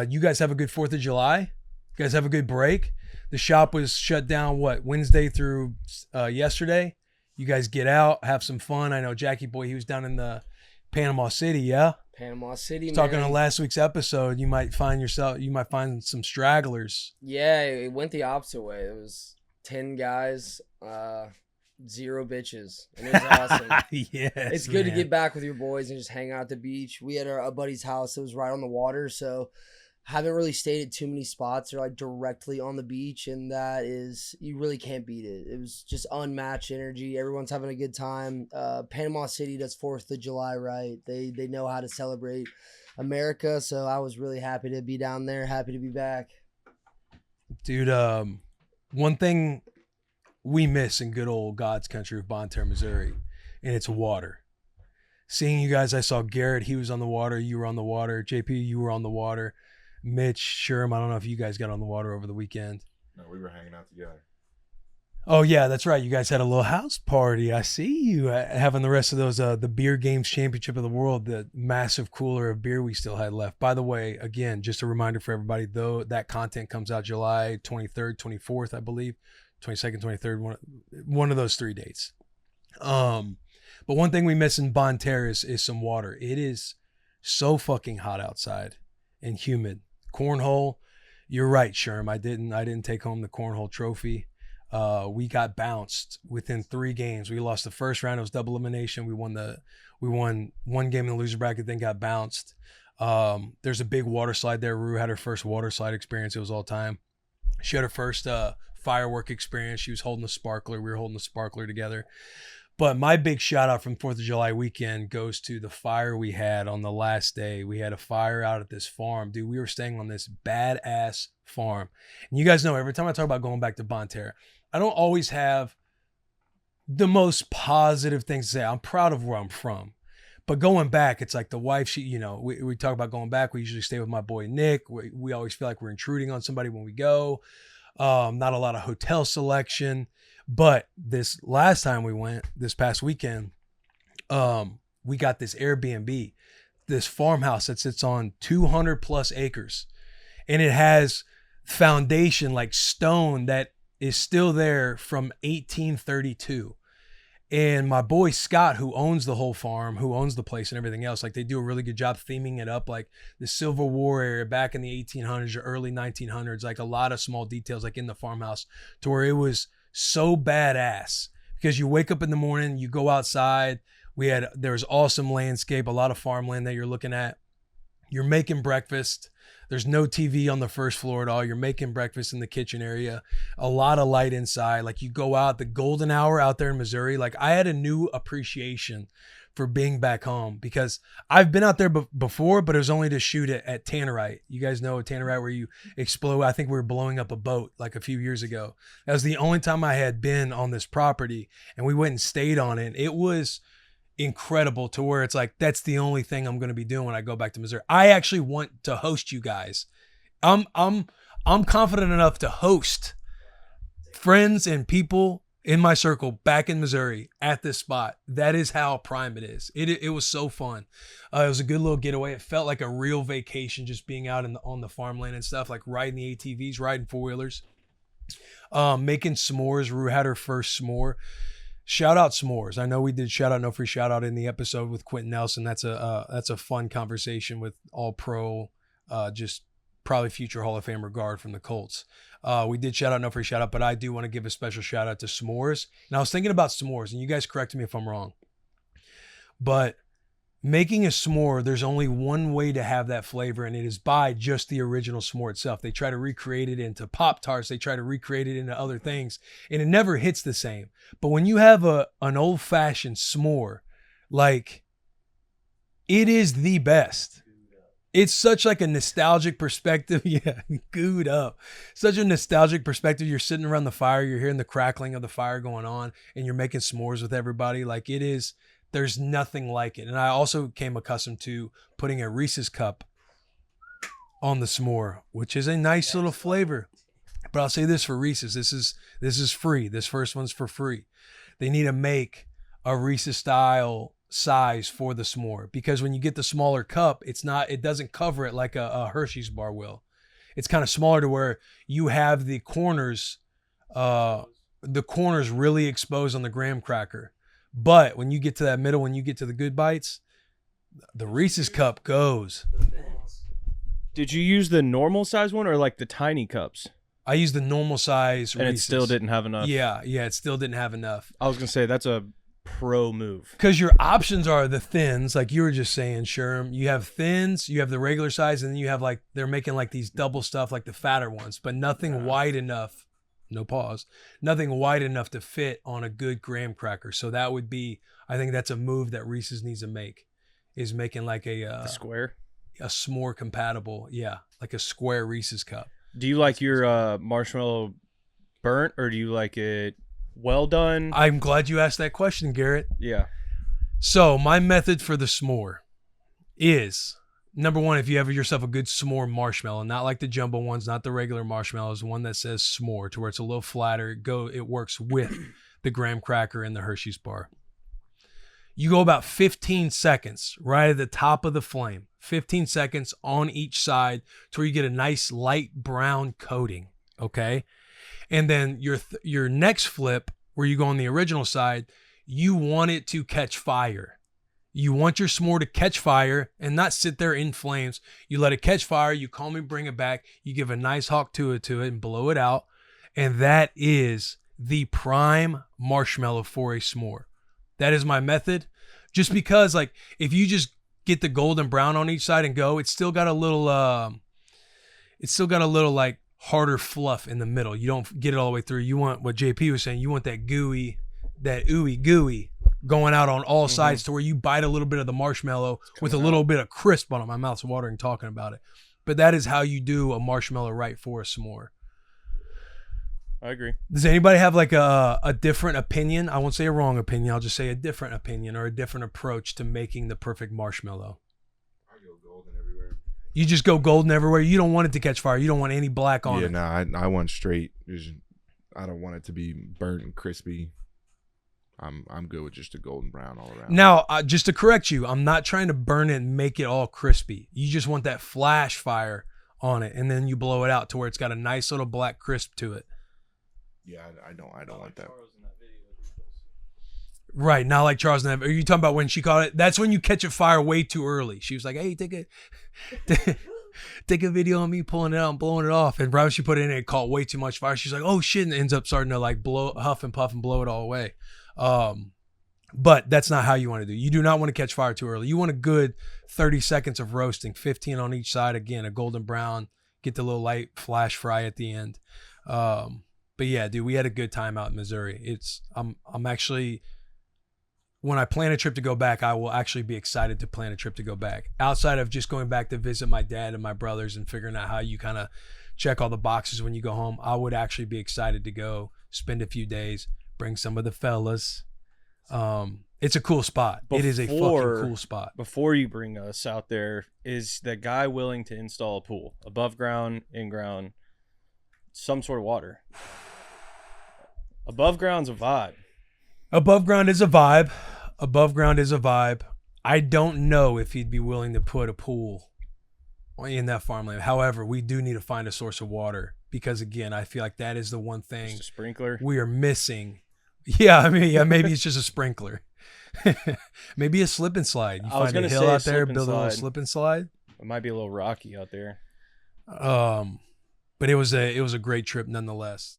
You guys have a good 4th of July? You guys have a good break? The shop was shut down, Wednesday through yesterday? You guys get out, have some fun. I know Jackie Boy, he was down in the Panama City, yeah? Panama City, man. Talking on last week's episode, you might find some stragglers. Yeah, it went the opposite way. It was 10 guys, 0 bitches. And it was awesome. Yes, it's good to get back with your boys and just hang out at the beach. We had a buddy's house that was right on the water, so haven't really stayed at too many spots that are like directly on the beach, and that is, you really can't beat it. It was just unmatched energy. Everyone's having a good time. Panama City does 4th of July right. They know how to celebrate America, so I was really happy to be down there, happy to be back. Dude, one thing we miss in good old God's country of Bonne Terre, Missouri, and it's water. Seeing you guys, I saw Garrett, he was on the water, you were on the water. JP, you were on the water. Mitch, Sherm, I don't know if you guys got on the water over the weekend. No, we were hanging out together. Oh, yeah, that's right. You guys had a little house party. I see you having the rest of those, the Beer Games Championship of the World, the massive cooler of beer we still had left. By the way, again, just a reminder for everybody, though, that content comes out July 23rd, 24th, I believe, 22nd, 23rd, one of those 3 dates. But one thing we miss in Bonne Terre is some water. It is so fucking hot outside and humid. Cornhole, you're right, Sherm. I didn't take home the cornhole trophy. We got bounced within 3 games. We lost the first round. It was double elimination. We won one game in the loser bracket, then got bounced. There's a big water slide there. Rue had her first water slide experience. It was all time. She had her first firework experience. She was holding the sparkler. We were holding the sparkler together. But my big shout out from 4th of July weekend goes to the fire we had on the last day. We had a fire out at this farm. Dude, we were staying on this badass farm. And you guys know, every time I talk about going back to Bonne Terre, I don't always have the most positive things to say. I'm proud of where I'm from. But going back, it's like the wife, we talk about going back. We usually stay with my boy Nick. We always feel like we're intruding on somebody when we go. Not a lot of hotel selection. But this last time we went, this past weekend, we got this Airbnb, this farmhouse that sits on 200 plus acres. And it has foundation, like stone, that is still there from 1832. And my boy Scott, who owns the whole farm, who owns the place and everything else, like they do a really good job theming it up, like the Civil War area back in the 1800s or early 1900s, like a lot of small details like in the farmhouse, to where it was so badass, because you wake up in the morning, you go outside. There was awesome landscape, a lot of farmland that you're looking at. You're making breakfast. There's no TV on the first floor at all. You're making breakfast in the kitchen area. A lot of light inside. Like you go out, the golden hour out there in Missouri. Like I had a new appreciation for being back home, because I've been out there before, but it was only to shoot it at Tannerite. You guys know Tannerite, where you explode. I think we were blowing up a boat like a few years ago. That was the only time I had been on this property, and we went and stayed on it. It was incredible, to where it's like, that's the only thing I'm going to be doing when I go back to Missouri. I actually want to host you guys. I'm confident enough to host friends and people in my circle back in Missouri at this spot. That is how prime it is. It was so fun. It was a good little getaway. It felt like a real vacation, just being out on the farmland and stuff, like riding the ATVs, riding 4-wheelers, making s'mores. Rue had her first s'more. Shout out s'mores. I know we did shout out, no free shout out in the episode with Quentin Nelson. That's a fun conversation with all pro, just probably future Hall of Famer guard from the Colts. We did shout out, no free shout out, but I do want to give a special shout out to s'mores. And I was thinking about s'mores, and you guys correct me if I'm wrong, but making a s'more, there's only one way to have that flavor, and it is by just the original s'more itself. They try to recreate it into Pop-Tarts. They try to recreate it into other things, and it never hits the same. But when you have an old-fashioned s'more, like, it is the best. It's such like a nostalgic perspective. Yeah, gooed up. Such a nostalgic perspective. You're sitting around the fire. You're hearing the crackling of the fire going on, and you're making s'mores with everybody. Like, it is, there's nothing like it. And I also came accustomed to putting a Reese's cup on the s'more, which is a nice little flavor. But I'll say this for Reese's. This is free. This first one's for free. They need to make a Reese's style size for the s'more, because when you get the smaller cup, it doesn't cover it like a Hershey's bar will. It's kind of smaller to where you have the corners really exposed on the graham cracker. But when you get to that middle, when you get to the good bites, the Reese's cup goes. Did you use the normal size one or like the tiny cups? I used the normal size and Reese's. It still didn't have enough. Yeah, it still didn't have enough. I was gonna say that's a pro move, because your options are the thins, like you were just saying, Sherm. You have thins, you have the regular size, and then you have like they're making like these double stuff, like the fatter ones, but nothing wide enough. No pause. Nothing wide enough to fit on a good graham cracker. So that would be, I think that's a move that Reese's needs to make, is making like the square, a s'more compatible, like a square Reese's cup. Do you like your marshmallow burnt, or do you like it well done? I'm glad you asked that question, Garrett. Yeah. So my method for the s'more is, number one, if you have yourself a good s'more marshmallow, not like the jumbo ones, not the regular marshmallows, one that says s'more, to where it's a little flatter, it works with the graham cracker and the Hershey's bar. You go about 15 seconds right at the top of the flame, 15 seconds on each side, to where you get a nice light brown coating, okay? And then your next flip, where you go on the original side, you want it to catch fire. You want your s'more to catch fire and not sit there in flames. You let it catch fire. You calmly bring it back. You give a nice hawk to it and blow it out. And that is the prime marshmallow for a s'more. That is my method. Just because, like, if you just get the golden brown on each side and go, it's still got a little like harder fluff in the middle. You don't get it all the way through. You want what JP was saying. You want that gooey going out on all sides, to where you bite a little bit of the marshmallow with a little bit of crisp on it. My mouth's watering talking about it. But that is how you do a marshmallow right for a s'more. I agree. Does anybody have like a different opinion? I won't say a wrong opinion. I'll just say a different opinion or a different approach to making the perfect marshmallow. I go golden everywhere. You just go golden everywhere. You don't want it to catch fire. You don't want any black on it. Yeah, no, I want straight. I don't want it to be burnt and crispy. I'm good with just a golden brown all around. Now, just to correct you, I'm not trying to burn it and make it all crispy. You just want that flash fire on it, and then you blow it out to where it's got a nice little black crisp to it. Yeah, I don't want that. Right, not like Charles and that. Are you talking about when she caught it? That's when you catch a fire way too early. She was like, "Hey, take a video of me pulling it out and blowing it off." And right when she put it in, it caught way too much fire. She's like, "Oh shit!" And ends up starting to like huff and puff and blow it all away. But that's not how you want to do. You do not want to catch fire too early. You want a good 30 seconds of roasting, 15 on each side. Again, a golden brown. Get the little light flash fry at the end. But yeah, dude, we had a good time out in Missouri. I'm actually, when I plan a trip to go back, I will actually be excited to plan a trip to go back. Outside of just going back to visit my dad and my brothers and figuring out how you kind of check all the boxes when you go home, I would actually be excited to go spend a few days, bring some of the fellas. It's a cool spot. It is a fucking cool spot. Before you bring us out there, is the guy willing to install a pool? Above ground, in ground, some sort of water? Above ground's a vibe. Above ground is a vibe. Above ground is a vibe. I don't know if he'd be willing to put a pool in that farmland. However, we do need to find a source of water, because again, I feel like that is the one thing Just a sprinkler. we are missing. Yeah, I mean, yeah, maybe it's just a sprinkler. Maybe a slip and slide. You find a hill out there, build a little slip and slide. It might be a little rocky out there. But it was a great trip nonetheless.